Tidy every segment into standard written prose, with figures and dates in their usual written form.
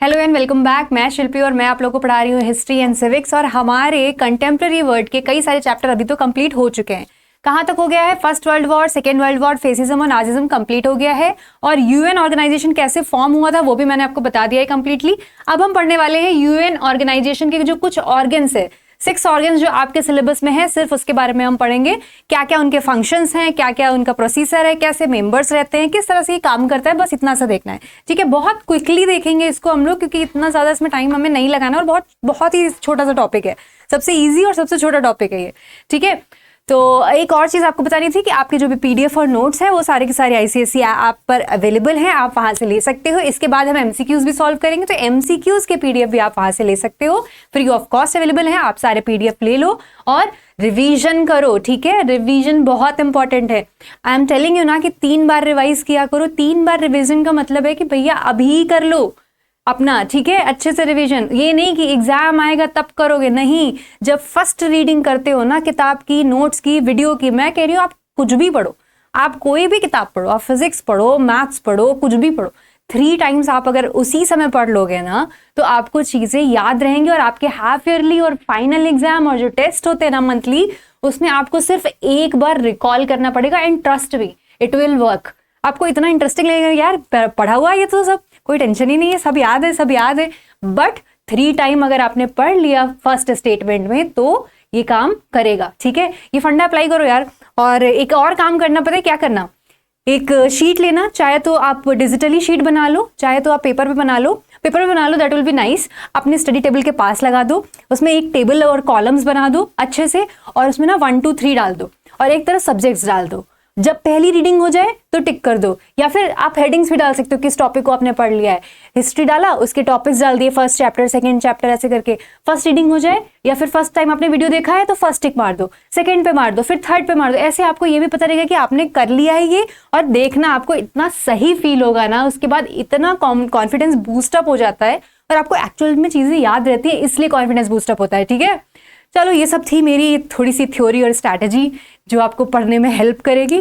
Hello and welcome back. मैं शिल्पी और मैं आप लोगों को पढ़ा रही हूँ हिस्ट्री एंड सिविक्स। और हमारे कंटेम्प्रेरी वर्ल्ड के कई सारे चैप्टर अभी तो कंप्लीट हो चुके हैं। कहाँ तक हो गया है? First world war, second world war, fascism और नाजिज्म कंप्लीट हो गया है। और यूएन ऑर्गेनाइजेशन कैसे फॉर्म हुआ था वो भी मैंने आपको बता दिया है कंप्लीटली। अब हम पढ़ने वाले हैं यूएन ऑर्गेनाइजेशन के जो कुछ ऑर्गन्स है, 6 ऑर्गन्स जो आपके सिलेबस में है, सिर्फ उसके बारे में हम पढ़ेंगे। क्या क्या उनके फंक्शंस हैं, क्या क्या उनका प्रोसीजर है, कैसे मेंबर्स रहते हैं, किस तरह से ये काम करता है, बस इतना सा देखना है। ठीक है, बहुत क्विकली देखेंगे इसको हम लोग, क्योंकि इतना ज्यादा इसमें टाइम हमें नहीं लगाना और बहुत बहुत ही छोटा सा टॉपिक है, सबसे ईजी और सबसे छोटा टॉपिक है ये। ठीक है, तो एक और चीज आपको बतानी थी कि आपके जो भी पीडीएफ और नोट्स हैं वो सारे के सारे आईसीएसई ऐप पर अवेलेबल हैं, आप वहां से ले सकते हो। इसके बाद हम एमसीक्यूज भी सॉल्व करेंगे, तो एमसीक्यूज के पीडीएफ भी आप वहां से ले सकते हो, फ्री ऑफ कॉस्ट अवेलेबल है। आप सारे पीडीएफ ले लो और रिवीजन करो। ठीक है, रिवीजन बहुत इंपॉर्टेंट है। आई एम टेलिंग यू ना कि 3 बार रिवाइज किया करो। 3 बार रिवीजन का मतलब है कि भैया अभी कर लो अपना, ठीक है, अच्छे से रिवीजन। ये नहीं कि एग्जाम आएगा तब करोगे, नहीं। जब फर्स्ट रीडिंग करते हो ना किताब की, नोट्स की, वीडियो की, मैं कह रही हूँ आप कुछ भी पढ़ो, आप कोई भी किताब पढ़ो, आप फिजिक्स पढ़ो, मैथ्स पढ़ो, कुछ भी पढ़ो, 3 टाइम्स आप अगर उसी समय पढ़ लोगे ना तो आपको चीजें याद रहेंगी। और आपके हाफ ईयरली और फाइनल एग्जाम और जो टेस्ट होते हैं ना मंथली, उसमें आपको सिर्फ एक बार रिकॉल करना पड़ेगा। And trust me, it will work. आपको इतना इंटरेस्टिंग लगेगा, यार पढ़ा हुआ ये तो सब, कोई टेंशन ही नहीं है, सब याद है, सब याद है। बट 3 टाइम अगर आपने पढ़ लिया फर्स्ट स्टेटमेंट में तो ये काम करेगा। ठीक है, ये फंडा अप्लाई करो यार। और एक और काम करना, पता है क्या करना? एक शीट लेना, चाहे तो आप डिजिटली शीट बना लो, चाहे तो आप पेपर पे बना लो। पेपर पे बना लो, दैट विल बी नाइस। अपने स्टडी टेबल के पास लगा दो, उसमें एक टेबल और कॉलम्स बना दो अच्छे से, और उसमें ना 1 2 3 डाल दो और एक तरफ सब्जेक्ट्स डाल दो। जब पहली रीडिंग हो जाए तो टिक कर दो, या फिर आप हेडिंग्स भी डाल सकते हो किस टॉपिक को आपने पढ़ लिया है। हिस्ट्री डाला, उसके टॉपिक्स डाल दिए, फर्स्ट चैप्टर, सेकंड चैप्टर, ऐसे करके फर्स्ट रीडिंग हो जाए। या फिर फर्स्ट टाइम आपने वीडियो देखा है तो फर्स्ट टिक मार दो, सेकंड पे मार दो, फिर थर्ड पे मार दो। ऐसे आपको ये भी पता रहेगा कि आपने कर लिया है ये। और देखना, आपको इतना सही फील होगा ना, उसके बाद इतना कॉन्फिडेंस बूस्टअप हो जाता है और आपको एक्चुअल में चीजें याद रहती है, इसलिए कॉन्फिडेंस बूस्टअप होता है। ठीक है, चलो ये सब थी मेरी थोड़ी सी थ्योरी और स्ट्रैटेजी जो आपको पढ़ने में हेल्प करेगी।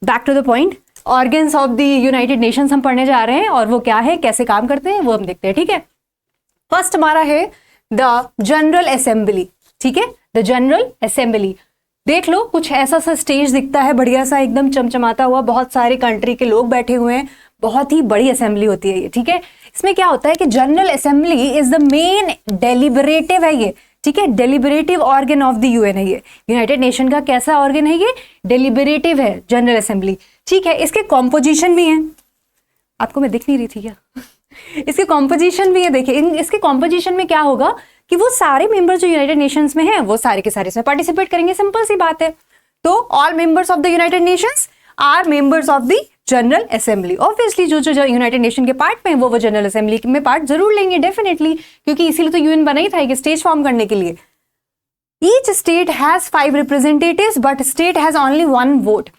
Back to the point, organs of the united nations हम पढ़ने जा रहे हैं, और वो क्या है, कैसे काम करते हैं, वो हम देखते हैं। ठीक है, फर्स्ट हमारा है द जनरल असेंबली। ठीक है, द जनरल असेंबली। देख लो, कुछ ऐसा सा स्टेज दिखता है बढ़िया सा, एकदम चमचमाता हुआ, बहुत सारे कंट्री के लोग बैठे हुए हैं, बहुत ही बड़ी असेंबली होती है ये। ठीक है, इसमें क्या होता है कि general assembly is the main deliberative है ये। ठीक है, deliberative organ of the UN है ये। यूनाइटेड नेशन का कैसा ऑर्गन है ये? डेलिबरेटिव है जनरल असेंबली। ठीक है, इसके कॉम्पोजिशन भी हैं, आपको मैं दिख नहीं रही थी क्या? इसके कॉम्पोजिशन भी है। देखिए इसके कॉम्पोजिशन में क्या होगा कि वो सारे मेंबर्स जो यूनाइटेड नेशंस में हैं वो सारे के सारे इसमें पार्टिसिपेट करेंगे, सिंपल सी बात है। तो all members of the united nations are members of the general assembly. Obviously जो यूनाइटेड नेशन के पार्ट में वो जनरल असेंबली में पार्ट जरूर लेंगे, डेफिनेटली, क्योंकि इसीलिए तो यूएन बना ही था कि स्टेज फॉर्म करने के लिए। Each state has 5 representatives but state has only 1 vote.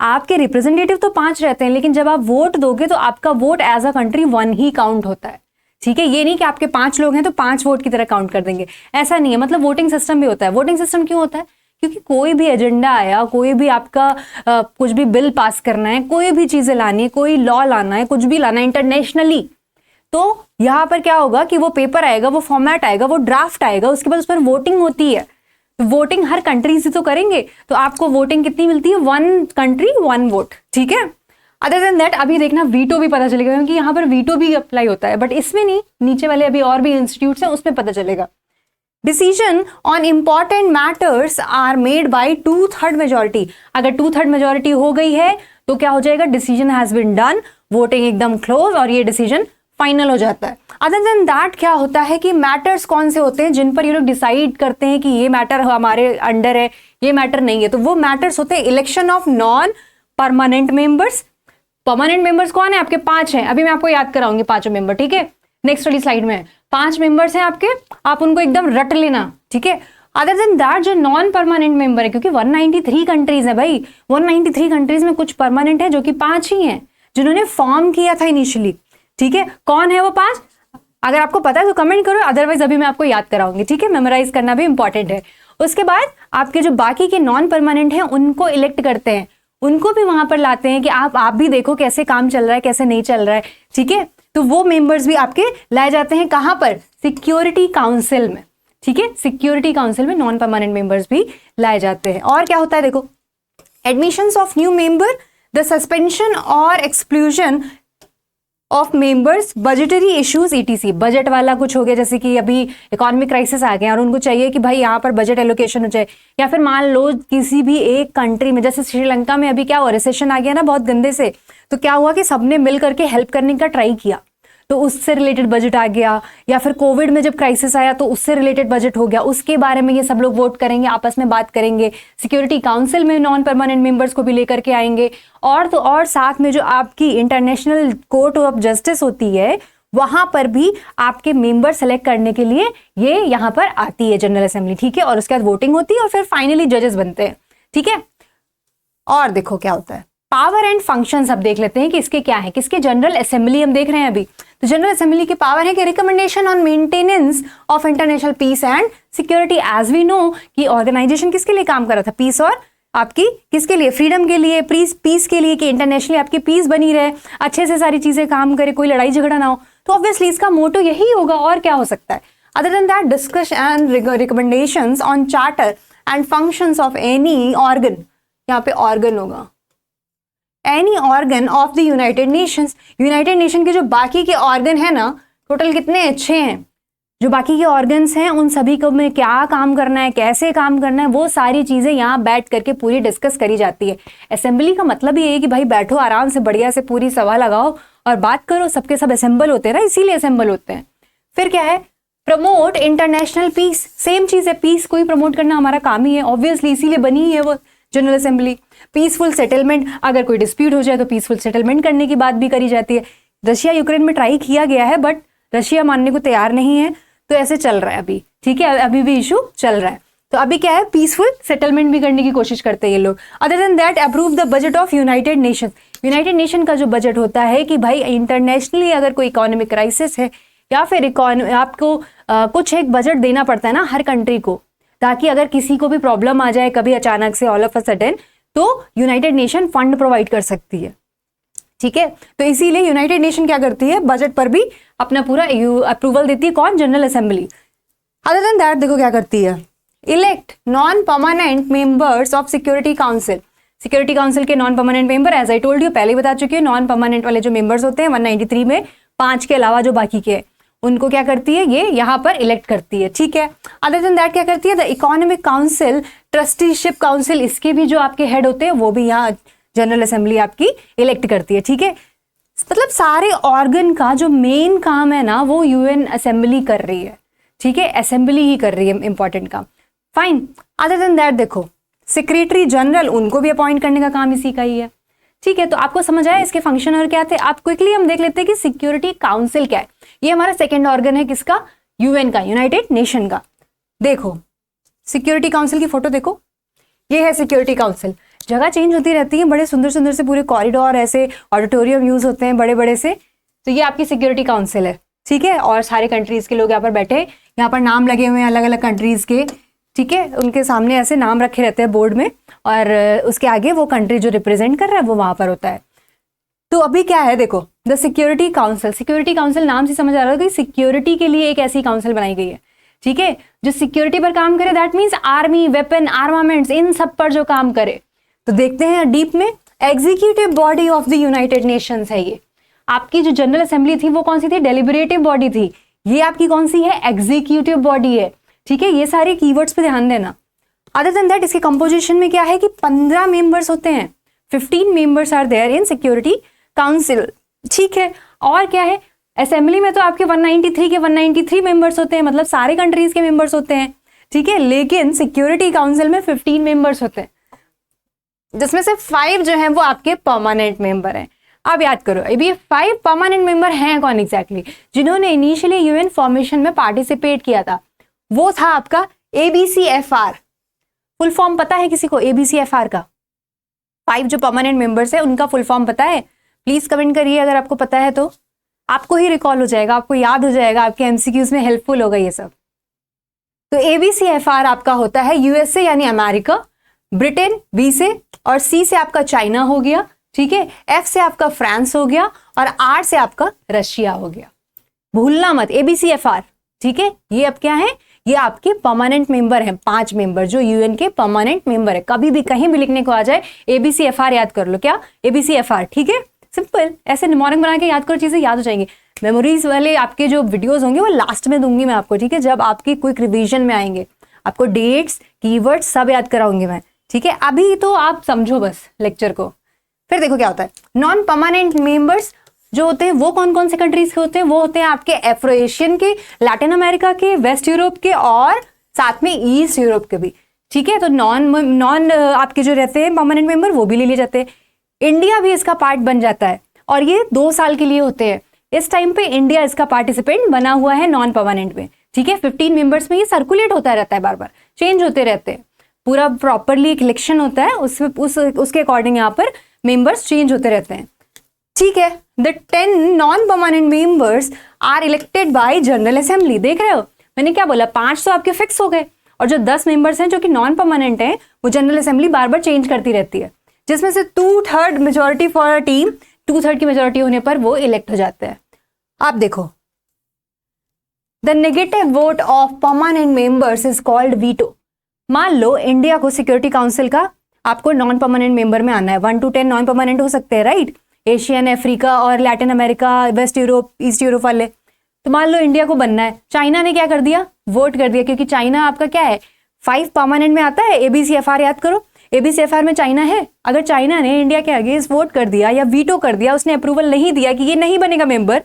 आपके रिप्रेजेंटेटिव तो 5 रहते हैं, लेकिन जब आप वोट दोगे तो आपका वोट एज अ कंट्री 1 ही काउंट होता है। ठीक है, ये नहीं कि आपके 5 लोग हैं तो 5 वोट की तरह काउंट कर देंगे, ऐसा नहीं है। मतलब वोटिंग सिस्टम भी होता है। वोटिंग सिस्टम क्यों होता है? क्योंकि कोई भी एजेंडा आया, कोई भी आपका कुछ भी बिल पास करना है, कोई भी चीजें लानी है, कोई लॉ लाना है, कुछ भी लाना है इंटरनेशनली, तो यहाँ पर क्या होगा कि वो पेपर आएगा, वो फॉर्मेट आएगा, वो ड्राफ्ट आएगा, उसके बाद उस पर वोटिंग होती है। तो वोटिंग हर कंट्री से तो करेंगे, तो आपको वोटिंग कितनी मिलती है? 1 कंट्री 1 वोट। ठीक है, अदर देन दैट अभी देखना वीटो भी पता चलेगा, क्योंकि यहाँ पर वीटो भी अप्लाई होता है, बट इसमें नहीं, नीचे वाले अभी और भी इंस्टीट्यूट्स हैं उसमें पता चलेगा। Decision on important matters are made by 2/3 majority. अगर 2/3 मेजोरिटी हो गई है तो क्या हो जाएगा? Decision has been done, voting एकदम क्लोज, और ये डिसीजन फाइनल हो जाता है। अदर देन दैट क्या होता है कि मैटर्स कौन से होते हैं जिन पर ये लोग डिसाइड करते हैं कि ये मैटर हमारे अंडर है, ये मैटर नहीं है? तो वो मैटर्स होते हैं election of non permanent members. Permanent members कौन है? आपके 5 हैं, अभी मैं आपको याद कराऊंगी 5 मेंबर। ठीक है, नेक्स्ट वाली स्लाइड में 5 मेंबर्स हैं आपके, आप उनको एकदम रट लेना। ठीक है, अदर देन दैट जो नॉन परमानेंट मेंबर है, क्योंकि 193 कंट्रीज है भाई, 193 कंट्रीज में कुछ परमानेंट है जो कि 5 ही हैं जिन्होंने फॉर्म किया था इनिशियली। ठीक है, कौन है वो 5? अगर आपको पता है तो कमेंट करो, अदरवाइज अभी मैं आपको याद कराऊंगी। ठीक है, मेमोराइज करना भी इंपॉर्टेंट है। उसके बाद आपके जो बाकी के नॉन परमानेंट हैं उनको इलेक्ट करते हैं, उनको भी वहां पर लाते हैं कि आप भी देखो कैसे काम चल रहा है, कैसे नहीं चल रहा है। ठीक है, तो वो मेंबर्स भी आपके लाए जाते हैं कहां पर, सिक्योरिटी काउंसिल में, ठीक है, सिक्योरिटी काउंसिल में नॉन परमानेंट मेंबर्स भी लाए जाते हैं। और क्या होता है देखो, admissions of new member, the suspension और exclusion of members, budgetary issues ETC, budget वाला कुछ हो गया, जैसे कि अभी इकोनॉमिक क्राइसिस आ गया और उनको चाहिए कि भाई यहाँ पर बजट एलोकेशन हो जाए, या फिर मान लो किसी भी एक कंट्री में, जैसे श्रीलंका में अभी क्या हुआ, रिसेशन आ गया ना बहुत गंदे से, तो क्या हुआ कि सबने मिल करके हेल्प करने का ट्राई किया, तो उससे रिलेटेड बजट आ गया, या फिर कोविड में जब क्राइसिस आया तो उससे रिलेटेड बजट हो गया, उसके बारे में ये सब लोग वोट करेंगे, आपस में बात करेंगे, सिक्योरिटी काउंसिल में नॉन परमानेंट मेंबर्स को भी लेकर के आएंगे। और तो और साथ में जो आपकी इंटरनेशनल कोर्ट ऑफ जस्टिस होती है वहां पर भी आपके मेंबर सेलेक्ट करने के लिए ये यहां पर आती है जनरल असेंबली, ठीक है, और उसके बाद वोटिंग होती है और फिर फाइनली जजेस बनते हैं, ठीक है। और देखो क्या होता है, पावर एंड फंक्शंस अब देख लेते हैं कि इसके क्या है, किसके, जनरल असेंबली हम देख रहे हैं अभी। तो जनरल असेंबली की पावर है कि recommendation on maintenance of international peace and security. As we know कि ऑर्गेनाइजेशन किसके लिए काम कर रहा था, पीस और आपकी किसके लिए, फ्रीडम के लिए, पीस के लिए, कि इंटरनेशनली आपकी पीस बनी रहे, अच्छे से सारी चीजें काम करे, कोई लड़ाई झगड़ा ना हो। तो ऑब्वियसली इसका मोटो यही होगा, और क्या हो सकता है। Other than that, discuss and recommendations on charter and functions of any organ, यहाँ पे ऑर्गन होगा, any organ of the united Nations. United nation के जो बाकी के ऑर्गन है ना, टोटल कितने अच्छे हैं, जो बाकी के ऑर्गन्स हैं उन सभी को में क्या काम करना है, कैसे काम करना है, वो सारी चीजें यहाँ बैठ करके पूरी डिस्कस करी जाती है। असेंबली का मतलब ये है कि भाई बैठो आराम से, बढ़िया से पूरी सभा लगाओ और बात करो, सबके सब असेंबल होते हैं ना, इसीलिए असेंबल होते हैं। फिर क्या है, प्रमोट इंटरनेशनल पीस, सेम चीज है, पीस को ही प्रमोट करना हमारा काम ही है, ऑब्वियसली इसीलिए बनी है वो जनरल असेंबली। पीसफुल सेटलमेंट, अगर कोई डिस्प्यूट हो जाए तो पीसफुल सेटलमेंट करने की बात भी करी जाती है। रशिया यूक्रेन में ट्राई किया गया है बट रशिया मानने को तैयार नहीं है, तो ऐसे चल रहा है अभी, ठीक है, अभी भी इशू चल रहा है। तो अभी क्या है, पीसफुल सेटलमेंट भी करने की कोशिश करते हैं ये लोग। Other than that, approve the budget of united nation. United nation का जो बजट होता है कि भाई इंटरनेशनली अगर कोई इकोनॉमिक क्राइसिस है या फिर आपको कुछ एक बजट देना पड़ता है ना हर कंट्री को, ताकि अगर किसी को भी प्रॉब्लम आ जाए कभी अचानक से ऑल ऑफ अ सडन, तो यूनाइटेड नेशन फंड प्रोवाइड कर सकती है, ठीक है। तो इसीलिए यूनाइटेड नेशन क्या करती है, बजट पर भी अपना पूरा अप्रूवल देती है, कौन, general assembly. Other than that देखो क्या करती है, elect non permanent members of security council. सिक्योरिटी काउंसिल के non permanent member, as I told you, पहले बता चुकी है, नॉन परमानेंट वाले जो मेंबर्स होते हैं 193 में 5 के अलावा जो बाकी के, उनको क्या करती है, ये यहाँ पर इलेक्ट करती है, ठीक है। अदर देन दैट क्या करती है, the economic council, trusteeship council, इसके भी जो आपके हेड होते हैं वो भी यहाँ जनरल असेंबली आपकी इलेक्ट करती है, ठीक है। मतलब सारे ऑर्गन का जो मेन काम है ना वो यूएन असेंबली कर रही है, ठीक है, असेंबली ही कर रही है इंपॉर्टेंट काम, फाइन। अदर देन दैट देखो, सेक्रेटरी जनरल, उनको भी अपॉइंट करने का काम इसी का ही है, ठीक है। तो आपको समझ आया इसके फंक्शन और क्या थे। आप क्विकली हम देख लेते हैं कि सिक्योरिटी काउंसिल क्या है। ये हमारा सेकेंड ऑर्गन है, किसका, यूएन का, यूनाइटेड नेशन का। देखो सिक्योरिटी काउंसिल की फोटो देखो, ये है सिक्योरिटी काउंसिल। जगह चेंज होती रहती है, बड़े सुंदर सुंदर से पूरे कॉरिडोर, ऐसे ऑडिटोरियम यूज होते हैं बड़े बड़े से। तो ये आपकी सिक्योरिटी काउंसिल है, ठीक है, और सारे कंट्रीज के लोग यहाँ पर बैठे, यहाँ पर नाम लगे हुए हैं अलग अलग कंट्रीज के, ठीक है, उनके सामने ऐसे नाम रखे रहते हैं बोर्ड में, और उसके आगे वो कंट्री जो रिप्रेजेंट कर रहा है वो वहां पर होता है। तो अभी क्या है देखो, द सिक्योरिटी काउंसिल। सिक्योरिटी काउंसिल नाम से समझ आ रहा है कि सिक्योरिटी के लिए एक ऐसी काउंसिल बनाई गई है, ठीक है, जो सिक्योरिटी पर काम करे, that means army, weapon, armaments, इन सब पर जो काम करे। तो देखते हैं डीप में, executive body of the united Nations है ये। आपकी जो जनरल असेंबली थी वो कौन सी थी, डेलिबरेटिव बॉडी थी, ये आपकी कौन सी है, एग्जीक्यूटिव बॉडी है, ठीक है। ये सारे कीवर्ड्स पे ध्यान देना। अदर देन दैट, इसके कंपोजिशन में क्या है कि 15 मेंबर्स होते हैं, 15 members are there in security council, ठीक है। और क्या है, असेंबली में तो आपके 193 के 193 मेंबर्स होते हैं, मतलब सारे कंट्रीज के मेंबर्स होते हैं, ठीक है, लेकिन सिक्योरिटी काउंसिल में 15 मेंबर्स होते हैं, जिसमें से 5 जो हैं वो आपके परमानेंट मेंबर हैं। अब याद करो, अभी ये 5 परमानेंट मेंबर हैं कौन एग्जैक्टली, जिन्होंने इनिशियली यूएन फॉर्मेशन में पार्टिसिपेट किया था, वो था आपका ABCFR। फुल फॉर्म पता है किसी को ABCFR का? 5 जो परमानेंट मेंबर्स है उनका फुल फॉर्म पता है? प्लीज कमेंट करिए अगर आपको पता है, तो आपको ही रिकॉल हो जाएगा, आपको याद हो जाएगा, आपके MCQs में हेल्पफुल होगा ये सब। तो ABCFR आपका होता है USA यानी अमेरिका, ब्रिटेन B से, और C से आपका चाइना हो गया, ठीक है, F से आपका फ्रांस हो गया और R से आपका रशिया हो गया, भूलना मत, ABCFR। ठीक है, ये अब क्या है, ये आपके परमानेंट मेंबर हैं, 5 मेंबर जो यूएन के परमानेंट मेंबर है। कभी भी कहीं भी लिखने को आ जाए ABCFR याद कर लो, क्या ABCFR। ठीक है, सिंपल, ऐसे निमोनिक बना के याद करो, चीजें याद हो जाएंगी। मेमोरीज वाले आपके जो वीडियोस होंगे वो लास्ट में दूंगी मैं आपको, ठीक है, जब आपकी क्विक रिवीजन में आएंगे, आपको डेट्स, कीवर्ड्स सब याद कराऊंगी मैं। ठीक है, अभी तो आप समझो बस लेक्चर को। फिर देखो क्या होता है, नॉन परमानेंट मेंबर्स जो होते हैं वो कौन कौन से कंट्रीज के होते हैं, वो होते हैं आपके एफ्रो एशियन के, लैटिन अमेरिका के, वेस्ट यूरोप के और साथ में ईस्ट यूरोप के भी। ठीक है, तो नॉन आपके जो रहते हैं परमानेंट मेंबर वो भी ले लिए जाते हैं। इंडिया भी इसका पार्ट बन जाता है और ये 2 साल के लिए होते हैं। इस टाइम पे इंडिया इसका पार्टिसिपेंट बना हुआ है नॉन परमानेंट में। ठीक है, 15 मेंबर्स में ये सर्कुलेट होता रहता है, बार बार चेंज होते रहते हैं, पूरा प्रॉपरली एक इलेक्शन होता है, उसके अकॉर्डिंग यहाँ पर मेंबर्स चेंज होते रहते हैं। ठीक है, the 10 non permanent members are elected by general assembly. देख रहे हो मैंने क्या बोला, 5 तो आपके फिक्स हो गए और जो 10 मेंबर्स हैं जो कि नॉन परमानेंट हैं वो जनरल असेंबली बार बार चेंज करती रहती है, जिसमें से 2/3 मेजोरिटी फॉर अ टीम, 2/3 की मेजोरिटी होने पर वो इलेक्ट हो जाते हैं। आप देखो, the negative vote of permanent members is called veto. मान लो इंडिया को सिक्योरिटी काउंसिल का आपको नॉन परमानेंट मेंबर में आना है, 1 to 10 नॉन परमानेंट हो सकते हैं, राइट, एशियन, अफ्रीका और Latin America, west Europe, east Europe वाले। तो मान लो इंडिया को बनना है, चाइना ने क्या कर दिया, वोट कर दिया, क्योंकि चाइना आपका क्या है 5 परमानेंट में आता है। ABCFR याद करो, ABCFR में चाइना है। अगर चाइना ने इंडिया के अगेंस्ट वोट कर दिया या वीटो कर दिया, उसने अप्रूवल नहीं दिया कि ये नहीं बनेगा मेंबर,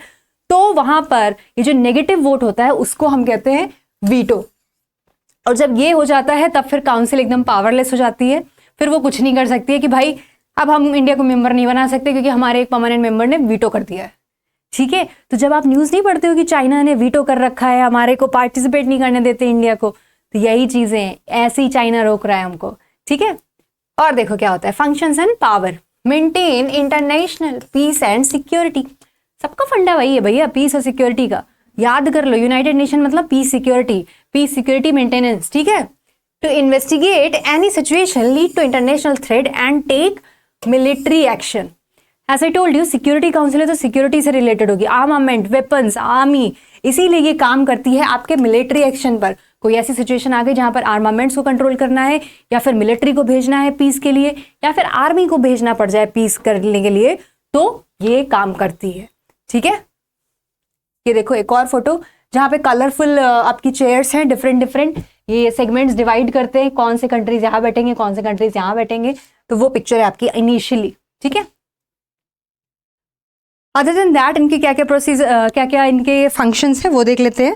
तो वहां पर ये जो नेगेटिव वोट होता है उसको हम कहते हैं वीटो। और जब ये हो जाता है तब फिर काउंसिल एकदम पावरलेस हो जाती है, फिर वो कुछ नहीं कर सकती है कि भाई अब हम इंडिया को मेंबर नहीं बना सकते क्योंकि हमारे एक परमानेंट मेंबर ने वीटो कर दिया है। ठीक है, तो जब आप न्यूज़ नहीं पढ़ते हो कि चाइना ने वीटो कर रखा है, हमारे को पार्टिसिपेट नहीं करने देते इंडिया को, तो यही चीजें हैं, ऐसे ही चाइना रोक रहा है हमको। ठीक है, और देखो क्या होता है, functions and power, maintain international peace and security. सबका फंडा वही है भैया, पीस और सिक्योरिटी का, याद कर लो, यूनाइटेड नेशन मतलब पीस सिक्योरिटी मेंटेनेंस। ठीक है, to investigate any situation, lead to international threat and take military action. As I told you, security council है तो सिक्योरिटी से रिलेटेड होगी, आर्मामेंट, वेपन्स, आर्मी, इसीलिए ये काम करती है आपके मिलिट्री एक्शन पर। कोई ऐसी सिचुएशन आ गई जहां पर आर्मामेंट्स को कंट्रोल करना है या फिर मिलिट्री को भेजना है पीस के लिए या फिर आर्मी को भेजना पड़ जाए पीस करने के लिए, तो ये काम करती है। ठीक है, ये देखो एक और फोटो जहां पे कलरफुल आपकी चेयर्स हैं, डिफरेंट ये सेगमेंट्स डिवाइड करते हैं, कौन से कंट्रीज यहाँ बैठेंगे, कौन से कंट्रीज यहाँ बैठेंगे, तो वो पिक्चर है आपकी इनिशियली। ठीक है, अदर देन दैट इनके क्या क्या प्रोसीजर, क्या क्या इनके फंक्शंस हैं वो देख लेते हैं।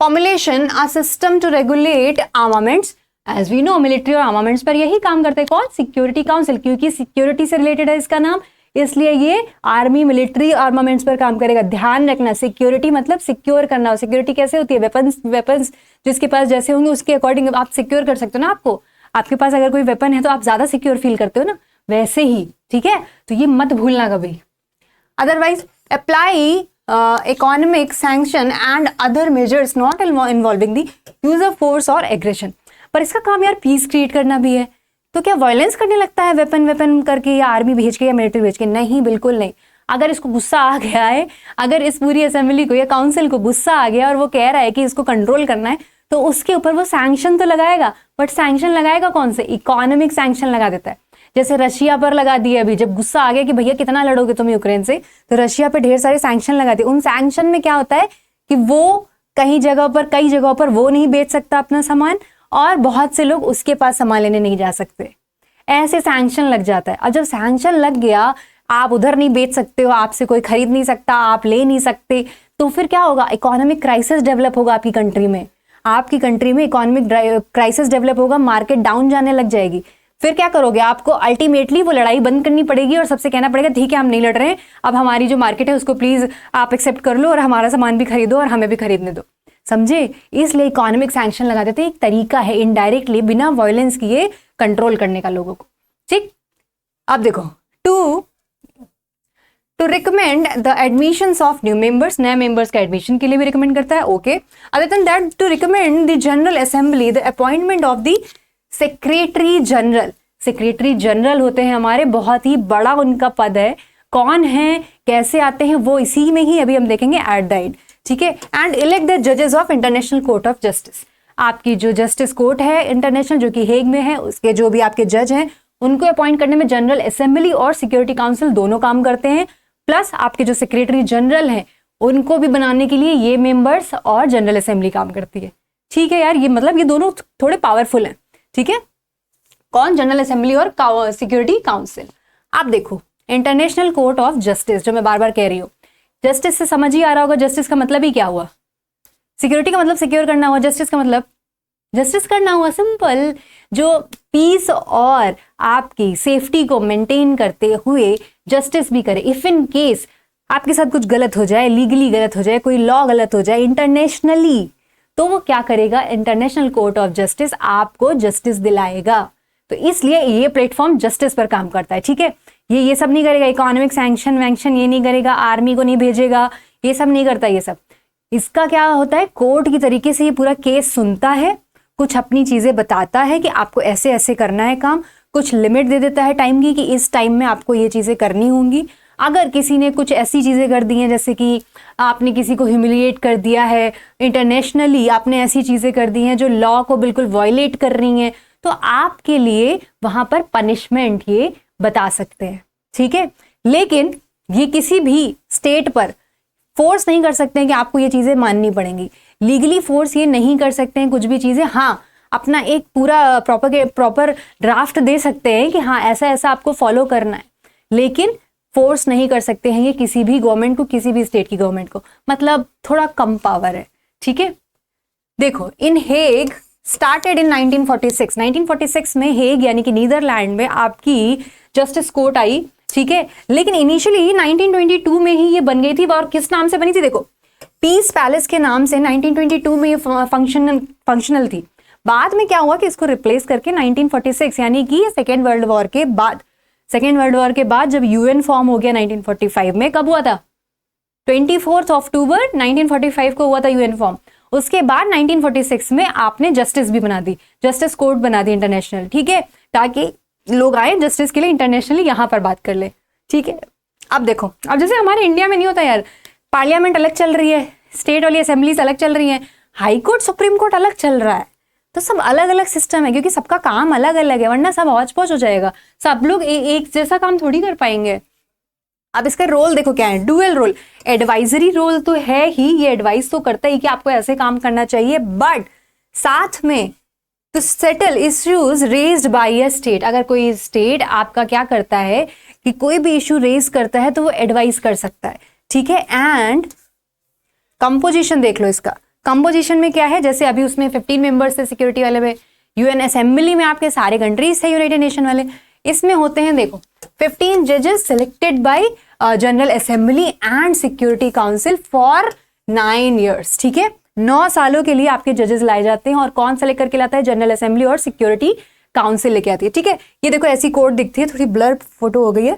Formulation a system to regulate armaments. As we know military और आर्मामेंट्स पर यही काम करते हैं कौन, सिक्योरिटी काउंसिल, क्योंकि सिक्योरिटी से रिलेटेड है इसका नाम, इसलिए ये आर्मी, मिलिट्री, आर्मामेंट्स पर काम करेगा। ध्यान रखना, सिक्योरिटी मतलब सिक्योर करना। सिक्योरिटी कैसे होती है, वेपन्स जिसके पास जैसे होंगे उसके अकॉर्डिंग आप सिक्योर कर सकते हो ना। आपके पास अगर कोई वेपन है तो आप ज्यादा सिक्योर फील करते हो ना, वैसे ही। ठीक है, तो ये मत भूलना कभी। Otherwise apply economic sanction and other measures not involving the use of force और एग्रेशन। पर इसका काम यार पीस क्रिएट करना भी है, तो क्या वायलेंस करने लगता है वेपन करके या आर्मी भेज के या मिलिट्री भेज के? नहीं, बिल्कुल नहीं। अगर इसको गुस्सा आ गया है, अगर इस पूरी असेंबली को या काउंसिल को गुस्सा आ गया और वो कह रहा है कि इसको कंट्रोल करना है, तो उसके ऊपर वो सैंक्शन तो लगाएगा, बट सैंक्शन लगाएगा कौन से, इकोनॉमिक सैंक्शन लगा देता है। जैसे रशिया पर लगा दिए, अभी जब गुस्सा आ गया कि भैया कितना लड़ोगे तुम यूक्रेन से, तो रशिया पे ढेर सारे सैंक्शन लगा दिए। उन सैंक्शन में क्या होता है कि वो कई जगहों पर वो नहीं बेच सकता अपना सामान, और बहुत से लोग उसके पास सामान लेने नहीं जा सकते, ऐसे सैंक्शन लग जाता है। और जब सैंक्शन लग गया, आप उधर नहीं बेच सकते हो, आपसे कोई खरीद नहीं सकता, आप ले नहीं सकते, तो फिर क्या होगा, इकोनॉमिक क्राइसिस डेवलप होगा आपकी कंट्री में। आपकी कंट्री में इकोनॉमिक क्राइसिस डेवलप होगा, मार्केट डाउन जाने लग जाएगी। फिर क्या करोगे, आपको अल्टीमेटली वो लड़ाई बंद करनी पड़ेगी और सबसे कहना पड़ेगा ठीक है हम नहीं लड़ रहे हैं, अब हमारी जो मार्केट है उसको प्लीज आप एक्सेप्ट कर लो और हमारा सामान भी खरीदो और हमें भी खरीदने दो। समझे? इसलिए इकोनॉमिक सैंक्शन लगा देते हैं, एक तरीका है इनडायरेक्टली बिना वायलेंस किए कंट्रोल करने का लोगों को। ठीक, अब देखो, to recommend the admissions of new members, नए मेंबर्स का एडमिशन के लिए भी रिकमेंड करता है। Okay, other than that to recommend the general assembly the appointment of the secretary general. Secretary general होते हैं हमारे, बहुत ही बड़ा उनका पद है। कौन है, कैसे आते हैं, वो इसी में ही अभी हम देखेंगे एट द एंड, ठीक है। एंड इलेक्ट द जजेस of international court of justice. आपकी जो जस्टिस कोर्ट है इंटरनेशनल जो कि हेग में है, उसके जो भी आपके जज हैं उनको अपॉइंट करने में जनरल असेंबली और सिक्योरिटी काउंसिल दोनों काम करते हैं। प्लस आपके जो सेक्रेटरी जनरल हैं उनको भी बनाने के लिए ये मेंबर्स और जनरल असेंबली काम करती है, ठीक है यार। ये मतलब ये दोनों थोड़े पावरफुल हैं, ठीक है। कौन, जनरल असेंबली और सिक्योरिटी काउंसिल। आप देखो इंटरनेशनल कोर्ट ऑफ जस्टिस, जो मैं बार बार कह रही हूँ, जस्टिस से समझ ही आ रहा होगा जस्टिस का मतलब ही क्या हुआ। सिक्योरिटी का मतलब सिक्योर करना हुआ, जस्टिस का मतलब जस्टिस करना हुआ, सिंपल। जो पीस और आपकी सेफ्टी को मेंटेन करते हुए जस्टिस भी करे। इफ इन केस आपके साथ कुछ गलत हो जाए, लीगली गलत हो जाए, कोई लॉ गलत हो जाए इंटरनेशनली, तो वो क्या करेगा, इंटरनेशनल कोर्ट ऑफ जस्टिस आपको जस्टिस दिलाएगा। तो इसलिए ये प्लेटफॉर्म जस्टिस पर काम करता है, ठीक है। ये सब नहीं करेगा, इकोनॉमिक सैंक्शन वैंक्शन ये नहीं करेगा, आर्मी को नहीं भेजेगा, ये सब नहीं करता। ये सब इसका क्या होता है, कोर्ट की तरीके से ये पूरा केस सुनता है, कुछ अपनी चीजें बताता है कि आपको ऐसे ऐसे करना है काम, कुछ लिमिट दे देता है टाइम की कि इस टाइम में आपको ये चीजें करनी होंगी। अगर किसी ने कुछ ऐसी चीजें कर दी हैं, जैसे कि आपने किसी को ह्यूमिलिएट कर दिया है इंटरनेशनली, आपने ऐसी चीजें कर दी हैं जो लॉ को बिल्कुल वायलेट कर रही हैं, तो आपके लिए वहां पर पनिशमेंट ये बता सकते हैं, ठीक है। लेकिन ये किसी भी स्टेट पर फोर्स नहीं कर सकते हैं कि आपको ये चीजें माननी पड़ेंगी। लीगली फोर्स ये नहीं कर सकते हैं कुछ भी चीजें। हाँ, अपना एक पूरा प्रॉपर ड्राफ्ट दे सकते हैं कि हाँ ऐसा ऐसा आपको फॉलो करना है, लेकिन फोर्स नहीं कर सकते हैं ये किसी भी गवर्नमेंट को, किसी भी स्टेट की गवर्नमेंट को। मतलब थोड़ा कम पावर है, ठीक है। देखो इन हेग स्टार्टेड इन 1946। 1946 में हेग यानी कि नीदरलैंड में आपकी जस्टिस कोर्ट आई, ठीक है। लेकिन इनिशियली 1922 में ही ये बन गई थी। और किस नाम से बनी थी, देखो पीस पैलेस के नाम से 1922 में ये फंक्शनल थी। बाद में क्या हुआ कि इसको रिप्लेस करके 1946 यानी कि सेकेंड वर्ल्ड वॉर के बाद जब यूएन फॉर्म हो गया 1945 में, कब हुआ था, 24 अक्टूबर 1945 को हुआ था यूएन फॉर्म। उसके बाद 1946 में आपने जस्टिस भी बना दी, जस्टिस कोर्ट बना दी इंटरनेशनल, ठीक है, ताकि लोग आए जस्टिस के लिए इंटरनेशनली यहां पर बात कर ले, ठीक है। अब देखो, अब जैसे हमारे इंडिया में नहीं होता यार, पार्लियामेंट अलग चल रही है, स्टेट वाली असेंबलीज अलग चल रही हैं, हाई कोर्ट सुप्रीम कोर्ट अलग चल रहा है, तो सब अलग अलग सिस्टम है क्योंकि सबका काम अलग अलग है, वरना सब हौच पौच हो जाएगा, सब लोग एक जैसा काम थोड़ी कर पाएंगे। अब इसका रोल देखो क्या है, डुअल रोल। एडवाइजरी रोल तो है ही, ये एडवाइस तो करता ही कि आपको ऐसे काम करना चाहिए, बट साथ में to settle issues raised by a state. अगर कोई स्टेट आपका क्या करता है कि कोई भी इशू रेज करता है तो वो एडवाइस कर सकता है, ठीक है। एंड कंपोजिशन देख लो इसका, कंपोजिशन में क्या है, जैसे अभी उसमें 15 मेंबर्स थे सिक्योरिटी वाले में, यूएन असेंबली में आपके सारे कंट्रीज थे यूनाइटेड नेशन वाले, इसमें होते हैं देखो 15 जजेस selected by general assembly and security council for 9 years, ठीक है। 9 सालों के लिए आपके जजेस लाए जाते हैं, और कौन सा लेकर के लाता है, जनरल असेंबली और सिक्योरिटी काउंसिल लेके आती है, ठीक है। ये देखो ऐसी कोर्ट दिखती है, थोड़ी ब्लर फोटो हो गई है,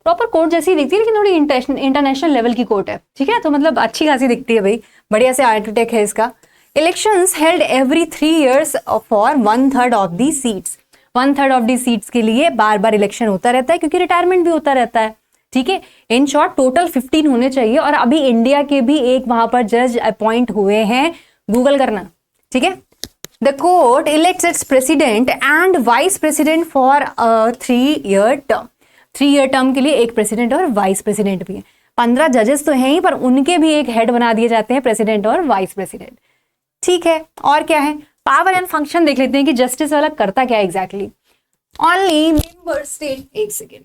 प्रॉपर कोर्ट जैसी दिखती है लेकिन थोड़ी इंटरनेशनल लेवल की कोर्ट है, ठीक है। तो मतलब अच्छी खासी दिखती है भाई, बढ़िया से आर्किटेक्ट है इसका। Elections held every 3 years for 1/3 of the seats. 1/3 of the seats के लिए बार बार इलेक्शन होता रहता है क्योंकि रिटायरमेंट भी होता रहता है, ठीक है। इन शॉर्ट टोटल 15 होने चाहिए, और अभी इंडिया के भी एक वहां पर जज अपॉइंट हुए हैं, गूगल करना, ठीक है। The court elects it's president and vice president for 3-year term. 3-year term के लिए एक प्रेसिडेंट और वाइस प्रेसिडेंट भी है। 15 जजेस तो हैं ही, पर उनके भी एक हेड बना दिए जाते हैं, प्रेसिडेंट और वाइस प्रेसिडेंट, ठीक है। और क्या है, पावर एंड फंक्शन देख लेते हैं कि जस्टिस वाला करता क्या एग्जैक्टली। ओनली मेंबर स्टेट, एक सेकेंड,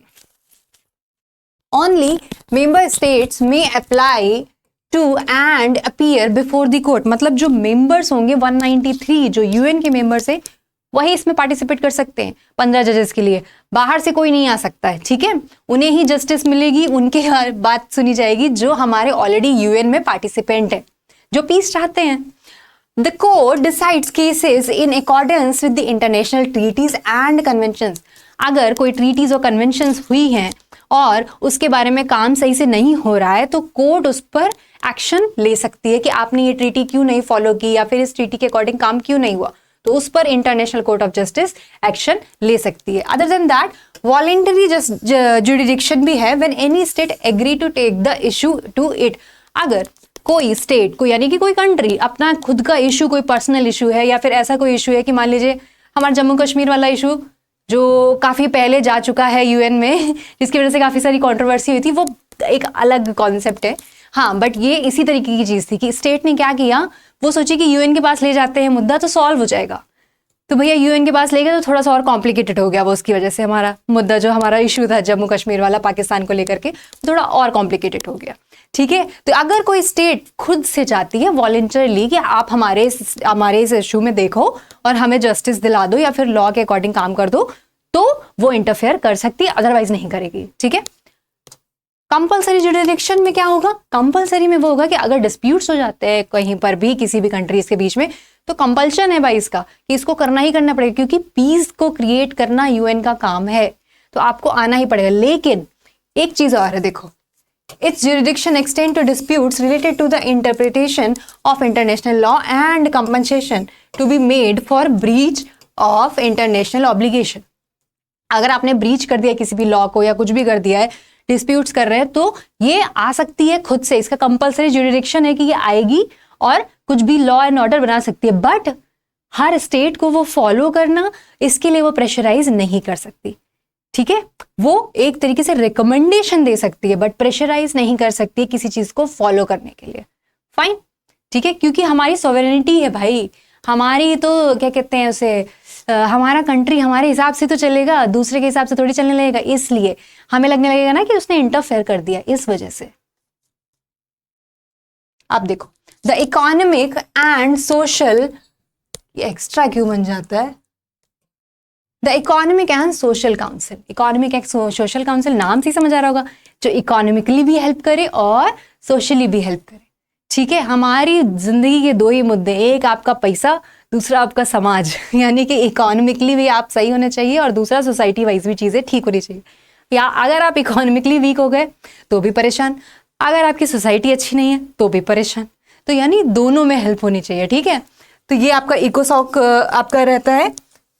ओनली मेंबर स्टेट्स में apply to and appear before the court. मतलब जो मेंबर्स होंगे 193 जो यूएन के मेंबर्स है, वही इसमें पार्टिसिपेट कर सकते हैं 15 जजेस के लिए, बाहर से कोई नहीं आ सकता है, ठीक है। उन्हें ही जस्टिस मिलेगी, उनके हर बात सुनी जाएगी जो हमारे ऑलरेडी यूएन में पार्टिसिपेंट है, जो पीस चाहते हैं। The court decides cases in accordance with the international treaties and conventions. अगर कोई ट्रीटीज और कन्वेंशंस हुई हैं और उसके बारे में काम सही से नहीं हो रहा है, तो कोर्ट उस पर एक्शन ले सकती है कि आपने ये ट्रीटी क्यों नहीं फॉलो की, या फिर इस ट्रीटी के अकॉर्डिंग काम क्यों नहीं हुआ, तो उस पर international court of justice action ले सकती है। Other than that voluntary jurisdiction भी है, when any state agree to take the issue to it. अगर कोई स्टेट को यानी कि कोई कंट्री अपना खुद का इशू, कोई पर्सनल इशू है या फिर ऐसा कोई इशू है कि मान लीजिए हमारा जम्मू कश्मीर वाला इशू जो काफ़ी पहले जा चुका है यूएन में, जिसकी वजह से काफ़ी सारी कंट्रोवर्सी हुई थी, वो एक अलग कॉन्सेप्ट है। हाँ, बट ये इसी तरीके की चीज़ थी कि स्टेट ने क्या किया, वो सोची कि यूएन के पास ले जाते हैं मुद्दा तो सॉल्व हो जाएगा। तो भैया यूएन के पास ले गए तो थोड़ा सा और कॉम्प्लिकेटेड हो गया वो, उसकी वजह से हमारा मुद्दा जो हमारा इशू था जम्मू कश्मीर वाला पाकिस्तान को लेकर के, थोड़ा और कॉम्प्लिकेटेड हो गया। ठीक है, तो अगर कोई स्टेट खुद से चाहती है वॉलंटरली कि आप हमारे इस इशू में देखो और हमें जस्टिस दिला दो या फिर लॉ के अकॉर्डिंग काम कर दो, तो वो इंटरफेयर कर सकती है, अदरवाइज नहीं करेगी। ठीक है, कंपलसरी जुडिडिक्शन में क्या होगा, कंपलसरी में वो होगा कि अगर डिस्प्यूट्स हो जाते हैं कहीं पर भी किसी भी कंट्रीज के बीच में, तो कंपल्शन है भाई इसका कि इसको करना ही करना पड़ेगा, क्योंकि पीस को क्रिएट करना यूएन का काम है, तो आपको आना ही पड़ेगा। लेकिन एक चीज और है, देखो, its jurisdiction extend to disputes related to the interpretation of international law and compensation to be made for breach of international obligation। अगर आपने ब्रीच कर दिया किसी भी लॉ को या कुछ भी कर दिया है, डिस्प्यूट्स कर रहे हैं, तो ये आ सकती है खुद से, इसका कंपलसरी जुरिडिक्शन है कि ये आएगी और कुछ भी लॉ एंड ऑर्डर बना सकती है, बट हर स्टेट को वो फॉलो करना, इसके लिए वो प्रेशराइज नहीं कर सकती। ठीक है, वो एक तरीके से रिकमेंडेशन दे सकती है बट प्रेशराइज नहीं कर सकती है किसी चीज को फॉलो करने के लिए। फाइन, ठीक है, क्योंकि हमारी सॉवरेनिटी है भाई, हमारी तो क्या कहते हैं उसे, हमारा कंट्री हमारे हिसाब से तो चलेगा, दूसरे के हिसाब से थोड़ी चलने लगेगा, इसलिए हमें लगने लगेगा ना कि उसने इंटरफेयर कर दिया, इस वजह से। अब देखो, द इकोनॉमिक एंड सोशल, ये एक्स्ट्रा क्यों बन जाता है, the economic and social council. Economic and social council नाम से ही समझ आ रहा होगा, जो इकोनॉमिकली भी हेल्प करे और सोशली भी हेल्प करे। ठीक है, हमारी जिंदगी के दो ही मुद्दे, एक आपका पैसा, दूसरा आपका समाज, यानी कि इकोनॉमिकली भी आप सही होने चाहिए और दूसरा सोसाइटी वाइज भी चीज़ें ठीक होनी चाहिए। या अगर आप इकोनॉमिकली वीक हो गए तो भी परेशान, अगर आपकी सोसाइटी अच्छी नहीं है तो भी परेशान, तो यानी दोनों में हेल्प होनी चाहिए। ठीक है, तो ये आपका इकोसॉक आपका रहता है,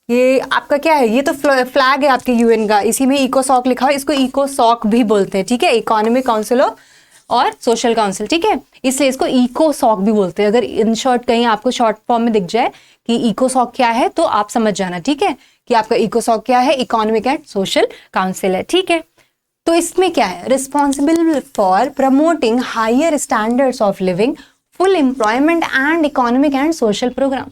ये आपका क्या है, ये तो फ्लैग है आपके यूएन का, इसी में इकोसॉक लिखा हुआ है, इसको इकोसॉक भी बोलते हैं। ठीक है, इकोनॉमिक काउंसिल और सोशल काउंसिल, ठीक है, इसलिए इसको इकोसॉक भी बोलते हैं। अगर इन शॉर्ट कहीं आपको शॉर्ट फॉर्म में दिख जाए कि इकोसॉक क्या है तो आप समझ जाना। ठीक है, कि आपका इकोसॉक क्या है, इकोनॉमिक एंड सोशल काउंसिल है। ठीक है, तो इसमें क्या है, responsible for promoting higher standards of living, full employment and economic and social programme.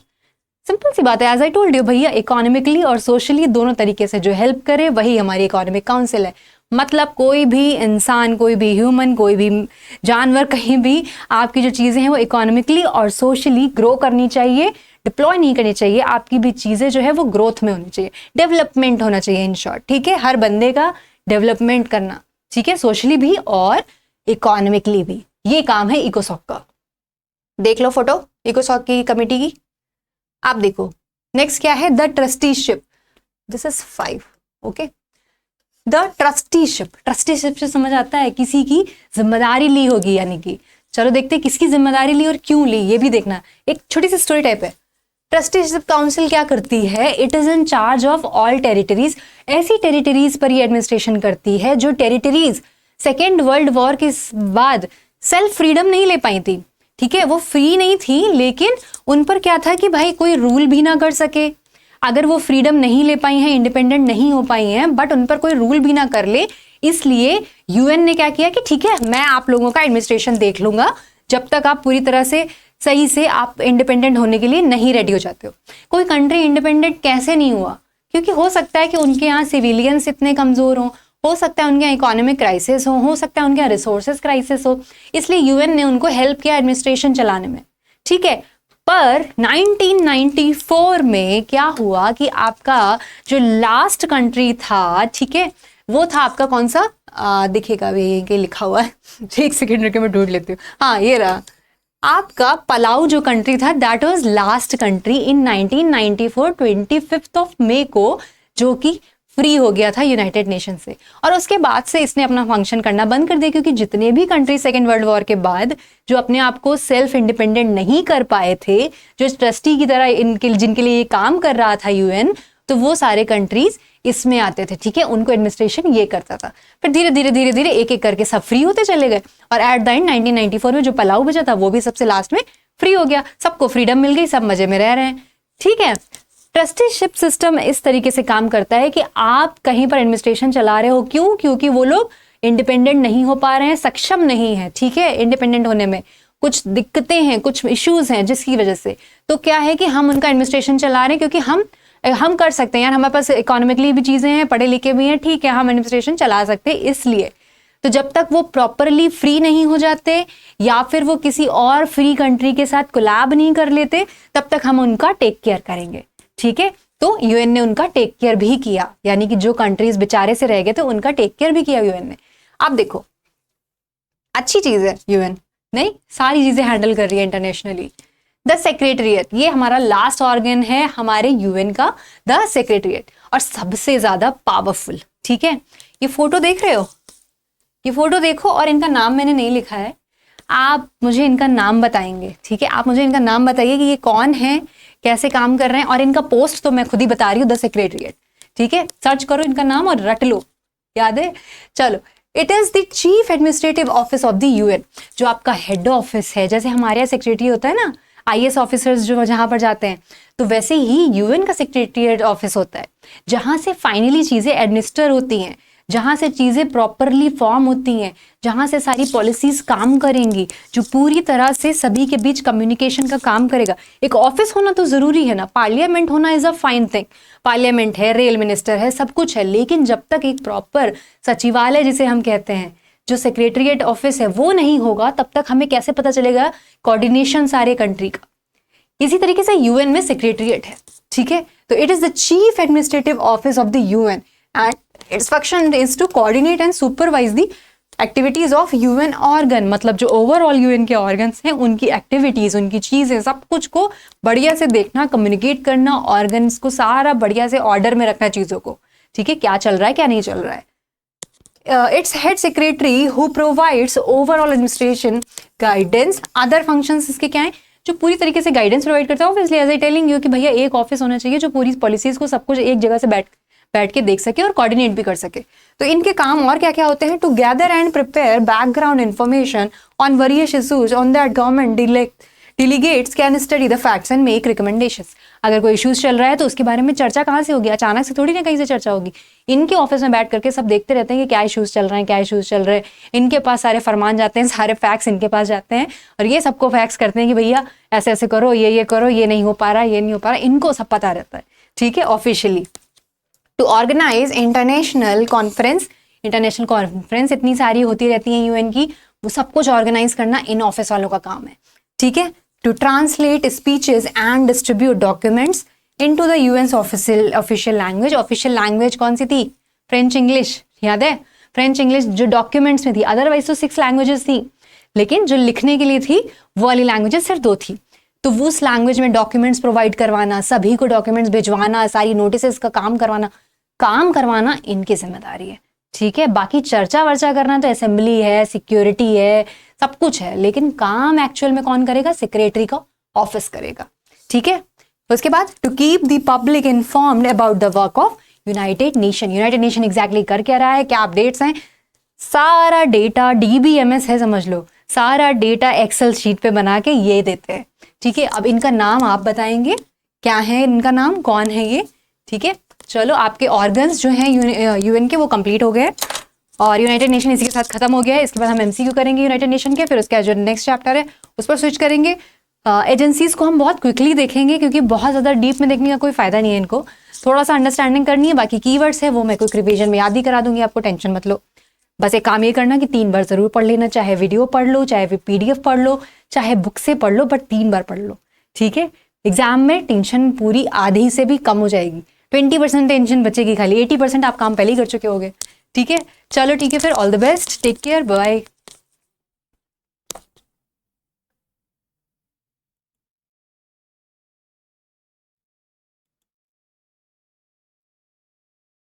Simple सी बात है, एज आई टोल्ड यू भैया, इकोनॉमिकली और सोशली दोनों तरीके से जो हेल्प करे वही हमारी इकोनॉमिक काउंसिल है। मतलब कोई भी इंसान, कोई भी ह्यूमन, कोई भी जानवर, कहीं भी आपकी जो चीज़ें हैं वो इकोनॉमिकली और सोशली ग्रो करनी चाहिए, डिप्लॉय नहीं करनी चाहिए। आपकी भी चीज़ें जो है वो ग्रोथ में होनी चाहिए, डेवलपमेंट होना चाहिए इन शॉर्ट। ठीक है, हर बंदे का डेवलपमेंट करना, ठीक है, सोशली भी और इकोनॉमिकली भी, ये काम है इकोसॉक का। देख लो फोटो इकोसॉक की कमेटी की, आप देखो। नेक्स्ट क्या है, the trusteeship, this is 5। Okay, the trusteeship, trusteeship से समझ आता है किसी की जिम्मेदारी ली होगी, यानी कि चलो देखते हैं किसकी जिम्मेदारी ली और क्यों ली, ये भी देखना। एक छोटी सी स्टोरी टाइप है। ट्रस्टीशिप काउंसिल क्या करती है, it is in charge of all territories. ऐसी टेरिटरीज पर ये एडमिनिस्ट्रेशन करती है जो टेरिटरीज सेकेंड वर्ल्ड वॉर के बाद सेल्फ फ्रीडम नहीं ले पाई थी। ठीक है, वो फ्री नहीं थी, लेकिन उन पर क्या था कि भाई कोई रूल भी ना कर सके। अगर वो फ्रीडम नहीं ले पाई हैं, इंडिपेंडेंट नहीं हो पाई हैं, बट उन पर कोई रूल भी ना कर ले, इसलिए यूएन ने क्या किया कि ठीक है, मैं आप लोगों का एडमिनिस्ट्रेशन देख लूंगा जब तक आप पूरी तरह से सही से आप इंडिपेंडेंट होने के लिए नहीं रेडी हो जाते हो। कोई कंट्री इंडिपेंडेंट कैसे नहीं हुआ, क्योंकि हो सकता है कि उनके यहाँ सिविलियंस इतने कमजोर हों, हो सकता है उनके यहाँ इकोनॉमिक क्राइसिस हो सकता है उनके यहाँ रिसोर्सेज क्राइसिस हो, इसलिए यूएन ने उनको हेल्प किया एडमिनिस्ट्रेशन चलाने में। ठीक है, पर 1994 में क्या हुआ कि आपका जो लास्ट कंट्री था, ठीक है, वो था आपका कौन सा, दिखेगा भी ये लिखा हुआ है, एक सेकेंड रुके मैं ढूंढ लेती हूँ। हाँ, ये रहा आपका पलाऊ जो कंट्री था, that was last country in 1994, 25 मई को, जो कि फ्री हो गया था यूनाइटेड नेशन से, और उसके बाद से इसने अपना फंक्शन करना बंद कर दिया, क्योंकि जितने भी कंट्री सेकेंड वर्ल्ड वॉर के बाद जो अपने आप को सेल्फ इंडिपेंडेंट नहीं कर पाए थे, जो ट्रस्टी की तरह जिनके लिए ये काम कर रहा था यूएन, तो वो सारे कंट्रीज इसमें आते थे, ठीक है, उनको एडमिनिस्ट्रेशन ये करता था। फिर धीरे धीरे धीरे धीरे एक एक करके सब फ्री होते चले गए, और एट द एंड 1994 में जो पलाऊ बचा था वो भी सबसे लास्ट में फ्री हो गया, सबको फ्रीडम मिल गई, सब मजे में रह रहे हैं, ठीक है। ट्रस्टीशिप सिस्टम इस तरीके से काम करता है कि आप कहीं पर एडमिनिस्ट्रेशन चला रहे हो, क्यों? क्योंकि वो लोग इंडिपेंडेंट नहीं हो पा रहे हैं, सक्षम नहीं है, ठीक है, इंडिपेंडेंट होने में कुछ दिक्कतें हैं, कुछ इश्यूज हैं, जिसकी वजह से तो क्या है कि हम उनका एडमिनिस्ट्रेशन चला रहे हैं, क्योंकि हम कर सकते हैं यार, हमारे पास इकोनॉमिकली भी चीजें हैं, पढ़े लिखे भी हैं, ठीक है, हम एडमिनिस्ट्रेशन चला सकते हैं। इसलिए तो जब तक वो प्रॉपरली फ्री नहीं हो जाते या फिर वो किसी और फ्री कंट्री के साथ कोलैब नहीं कर लेते, तब तक हम उनका टेक केयर करेंगे, ठीक है। तो यूएन ने उनका टेक केयर भी किया, यानी कि जो कंट्रीज बेचारे से रह गए थे उनका टेक केयर भी किया यूएन ने। अब देखो, अच्छी चीज है यूएन, नहीं, सारी चीजें हैंडल कर रही है इंटरनेशनली। द सेक्रेटरिएट, ये हमारा लास्ट ऑर्गन है हमारे यूएन का, द सेक्रेटरिएट, और सबसे ज्यादा पावरफुल, ठीक है। ये फोटो देख रहे हो, ये फोटो देखो, और इनका नाम मैंने नहीं लिखा है, आप मुझे इनका नाम बताएंगे, ठीक है, आप मुझे इनका नाम बताइए कि ये कौन है, कैसे काम कर रहे हैं, और इनका पोस्ट तो मैं खुद ही बता रही हूँ, द सेक्रेटरिएट, ठीक है, सर्च करो इनका नाम और रट लो, याद है। चलो, it is the chief administrative office of the UN, जो आपका हेड ऑफिस है, जैसे हमारे यहाँ सेक्रेटरी होता है ना, आईएएस ऑफिसर्स जो जहां पर जाते हैं, तो वैसे ही यूएन का सेक्रेटरिएट ऑफिस होता है, जहां से फाइनली चीजें एडमिनिस्टर होती हैं, जहां से चीजें प्रॉपरली फॉर्म होती हैं, जहां से सारी पॉलिसीज काम करेंगी, जो पूरी तरह से सभी के बीच कम्युनिकेशन का काम करेगा। एक ऑफिस होना तो जरूरी है ना, पार्लियामेंट होना is a fine thing, parliament है, रेल मिनिस्टर है, सब कुछ है, लेकिन जब तक एक प्रॉपर सचिवालय जिसे हम कहते हैं, जो सेक्रेटरिएट ऑफिस है, वो नहीं होगा, तब तक हमें कैसे पता चलेगा कोऑर्डिनेशन सारे कंट्री का। इसी तरीके से यूएन में सेक्रेटरिएट है, ठीक है, तो it is the chief administrative office of the UN and its function is to coordinate and supervise the activities of UN organ, मतलब जो ओवरऑल यूएन के ऑर्गन्स हैं उनकी एक्टिविटीज, उनकी चीजें, सब कुछ को बढ़िया से देखना, कम्युनिकेट करना, ऑर्गन्स को सारा बढ़िया से ऑर्डर में रखना चीजों को, ठीक है, क्या चल रहा है क्या नहीं चल रहा है। Its head secretary who provides overall administration guidance, other functions इसके क्या है, जो पूरी तरीके से गाइडेंस प्रोवाइड करता है। Obviously as I telling you कि भैया एक ऑफिस होना चाहिए जो पूरी पॉलिसीज को सब कुछ एक जगह से बैठ के देख सके और कोऑर्डिनेट भी कर सके। तो इनके काम और क्या क्या होते हैं, to gather and prepare background information on various issues on that government delegates can study the facts and make recommendations. अगर कोई इश्यूज चल रहा है तो उसके बारे में चर्चा कहाँ से होगी, अचानक से थोड़ी ना कहीं से चर्चा होगी। इनके ऑफिस में बैठ करके सब देखते रहते हैं कि क्या इश्यूज चल रहे हैं, क्या इश्यूज चल रहे हैं, इनके पास सारे फरमान जाते हैं, सारे फैक्ट्स इनके पास जाते हैं और ये सबको फैक्ट्स करते हैं कि भैया ऐसे ऐसे करो, ये करो, ये नहीं हो पा रहा, ये नहीं हो पा रहा, इनको सब पता रहता है, ठीक है, officially. To organize international conference, international conference इतनी सारी होती रहती हैं यूएन की, वो सब कुछ ऑर्गेनाइज करना इन ऑफिस वालों का काम है, ठीक है। To translate speeches and distribute documents into the UN official language. Official language कौन सी थी, फ्रेंच इंग्लिश, याद है, फ्रेंच इंग्लिश जो डॉक्यूमेंट्स में थी, अदरवाइज तो 6 लैंग्वेजेस थी, लेकिन जो लिखने के लिए थी वो वाली लैंग्वेजेस सिर्फ 2 थी। तो वो उस लैंग्वेज में डॉक्यूमेंट्स प्रोवाइड करवाना, सभी को डॉक्यूमेंट्स भिजवाना, सारी नोटिस का काम करवाना इनकी जिम्मेदारी है, ठीक है। बाकी चर्चा वर्चा करना तो असेंबली है, सिक्योरिटी है, सब कुछ है, लेकिन काम एक्चुअल में कौन करेगा, सेक्रेटरी का ऑफिस करेगा, ठीक है। उसके बाद to keep the public informed about the work of united nation. United nation exactly कर क्या रहा है, क्या अपडेट्स हैं, सारा डेटा DBMS है समझ लो, सारा डेटा एक्सेल शीट पे बना के ये देते हैं, ठीक है। अब इनका नाम आप बताएंगे, क्या है इनका नाम, कौन है ये, ठीक है। चलो, आपके ऑर्गन्स जो हैं यूएन के वो कंप्लीट हो गए और यूनाइटेड नेशन इसी के साथ खत्म हो गया है। इसके बाद हम MCQ करेंगे यूनाइटेड नेशन के, फिर उसका जो नेक्स्ट चैप्टर है उस पर स्विच करेंगे। एजेंसीज को हम बहुत क्विकली देखेंगे क्योंकि बहुत ज़्यादा डीप में देखने का कोई फायदा नहीं है, इनको थोड़ा सा अंडरस्टैंडिंग करनी है। बाकी कीवर्ड्स है वो मैं क्विक रिवीजन में याद ही करा दूंगी, आपको टेंशन मत लो। बस एक काम ये करना कि 3 बार जरूर पढ़ लेना, चाहे वीडियो पढ़ लो, चाहे PDF पढ़ लो, चाहे बुक से पढ़ लो, बट 3 बार पढ़ लो, ठीक है। एग्जाम में टेंशन पूरी आधी से भी कम हो जाएगी, 20% टेंशन बचेगी, खाली 80% आप काम पहले ही कर चुके होगे, ठीक है। चलो ठीक है, फिर all the best, take care, bye.